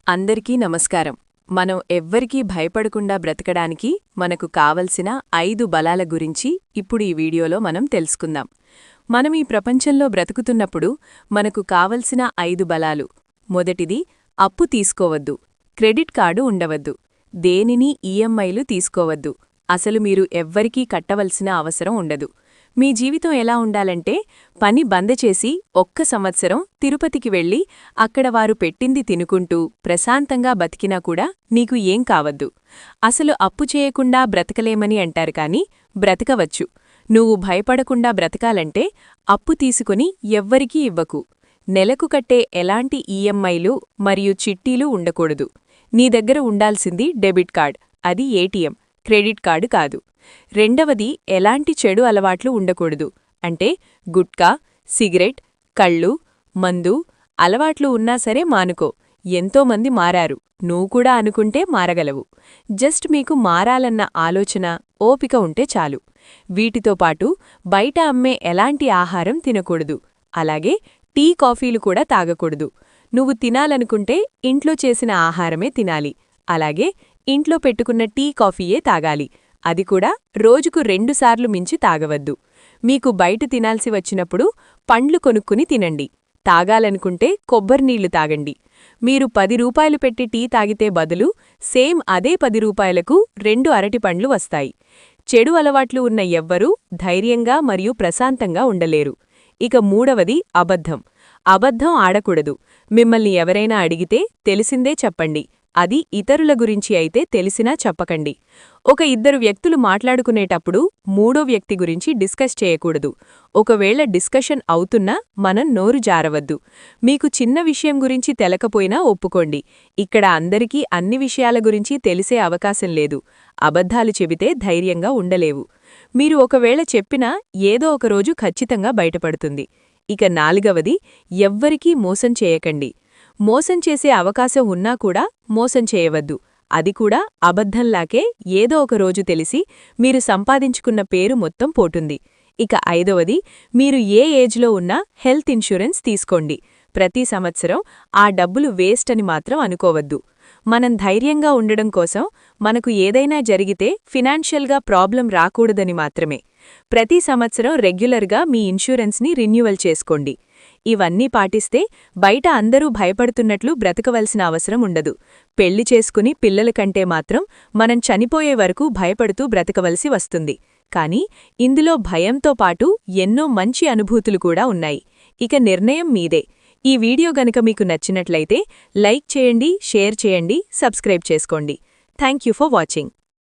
అందరికీ నమస్కారం. మనం ఎవ్వరికీ భయపడకుండా బ్రతకడానికి మనకు కావలసిన 5 బలాల గురించి ఇప్పుడు ఈ వీడియోలో మనం తెలుసుకుందాం. మనం ఈ ప్రపంచంలో బ్రతుకుతున్నప్పుడు మనకు కావలసిన 5 బలాలు. మొదటిది, అప్పు తీసుకోవద్దు. క్రెడిట్ కార్డు ఉండవద్దు. దేనినీ ఈఎంఐలు తీసుకోవద్దు. అసలు మీరు ఎవ్వరికీ కట్టవలసిన అవసరం ఉండదు. మీ జీవితం ఎలా ఉండాలంటే, పని బందచేసి 1 సంవత్సరం తిరుపతికి వెళ్ళి అక్కడ వారు పెట్టింది తినుకుంటూ ప్రశాంతంగా బతికినా కూడా నీకు ఏం కావద్దు. అసలు అప్పు చేయకుండా బ్రతకలేమని అంటారు కాని బ్రతకవచ్చు. నువ్వు భయపడకుండా బ్రతకాలంటే అప్పు తీసుకుని ఎవ్వరికీ ఇవ్వకు. నెలకు కట్టే ఎలాంటి ఈఎంఐలు మరియు చిట్టీలు ఉండకూడదు. నీ దగ్గర ఉండాల్సింది డెబిట్ కార్డ్, అది ఏటీఎం, క్రెడిట్ కార్డు కాదు. రెండవది, ఎలాంటి చెడు అలవాట్లు ఉండకూడదు. అంటే గుట్కా, సిగరెట్, కళ్ళు, మందు అలవాట్లు ఉన్నా సరే మానుకో. ఎంతోమంది మారారు, నువ్వు కూడా అనుకుంటే మారగలవు. జస్ట్ మీకు మారాలన్న ఆలోచన, ఓపిక ఉంటే చాలు. వీటితో పాటు బయట అమ్మే ఎలాంటి ఆహారం తినకూడదు. అలాగే టీ, కాఫీలు కూడా తాగకూడదు. నువ్వు తినాలనుకుంటే ఇంట్లో చేసిన ఆహారమే తినాలి. అలాగే ఇంట్లో పెట్టుకున్న టీ, కాఫీయే తాగాలి. అది కూడా రోజుకు 2 సార్లు మించి తాగవద్దు. మీకు బయట తినాల్సి వచ్చినప్పుడు పండ్లు కొనుక్కుని తినండి. తాగాలనుకుంటే కొబ్బరినీళ్లు తాగండి. మీరు 10 రూపాయలు పెట్టి టీ తాగితే బదులు సేమ్ అదే 10 రూపాయలకు 2 అరటిపండ్లు వస్తాయి. చెడు అలవాట్లు ఉన్న ఎవ్వరూ ధైర్యంగా మరియు ప్రశాంతంగా ఉండలేరు. ఇక మూడవది, అబద్ధం. అబద్ధం ఆడకూడదు. మిమ్మల్ని ఎవరైనా అడిగితే తెలిసిందే చెప్పండి. అది ఇతరుల గురించి అయితే తెలిసినా చెప్పకండి. ఒక 2 వ్యక్తులు మాట్లాడుకునేటప్పుడు మూడో వ్యక్తి గురించి డిస్కస్ చేయకూడదు. ఒకవేళ డిస్కషన్ అవుతున్నా మనం నోరు జారవద్దు. మీకు చిన్న విషయం గురించి తెలకపోయినా ఒప్పుకోండి. ఇక్కడ అందరికీ అన్ని విషయాల గురించి తెలిసే అవకాశం లేదు. అబద్ధాలు చెబితే ధైర్యంగా ఉండలేవు. మీరు ఒకవేళ చెప్పినా ఏదో ఒకరోజు ఖచ్చితంగా బయటపడుతుంది. ఇక నాలుగవది, ఎవ్వరికీ మోసం చేయకండి. మోసం చేసే అవకాశం ఉన్నా కూడా మోసం చేయవద్దు. అది కూడా అబద్ధంలాకే ఏదో ఒక రోజు తెలిసి మీరు సంపాదించుకున్న పేరు మొత్తం పోటుంది. ఇక ఐదవది, మీరు ఏ ఏజ్లో ఉన్నా హెల్త్ ఇన్సూరెన్స్ తీసుకోండి. ప్రతి సంవత్సరం ఆ డబ్బులు వేస్ట్ అని మాత్రం అనుకోవద్దు. మనం ధైర్యంగా ఉండడం కోసం, మనకు ఏదైనా జరిగితే ఫినాన్షియల్గా ప్రాబ్లం రాకూడదని మాత్రమే. ప్రతి సంవత్సరం రెగ్యులర్గా మీ ఇన్సూరెన్స్ని రిన్యూవల్ చేసుకోండి. ఇవన్నీ పాటిస్తే బయట అందరూ భయపడుతున్నట్లు బ్రతకవలసిన అవసరం ఉండదు. పెళ్లి చేసుకుని పిల్లల కంటే మాత్రం మనం చనిపోయే వరకు భయపడుతూ బ్రతకవలసి వస్తుంది. కానీ ఇందులో భయంతో పాటు ఎన్నో మంచి అనుభూతులు కూడా ఉన్నాయి. ఇక నిర్ణయం మీదే. ఈ వీడియో గనుక మీకు నచ్చినట్లయితే లైక్ చేయండి, షేర్ చేయండి, సబ్స్క్రైబ్ చేసుకోండి. Thank you for watching.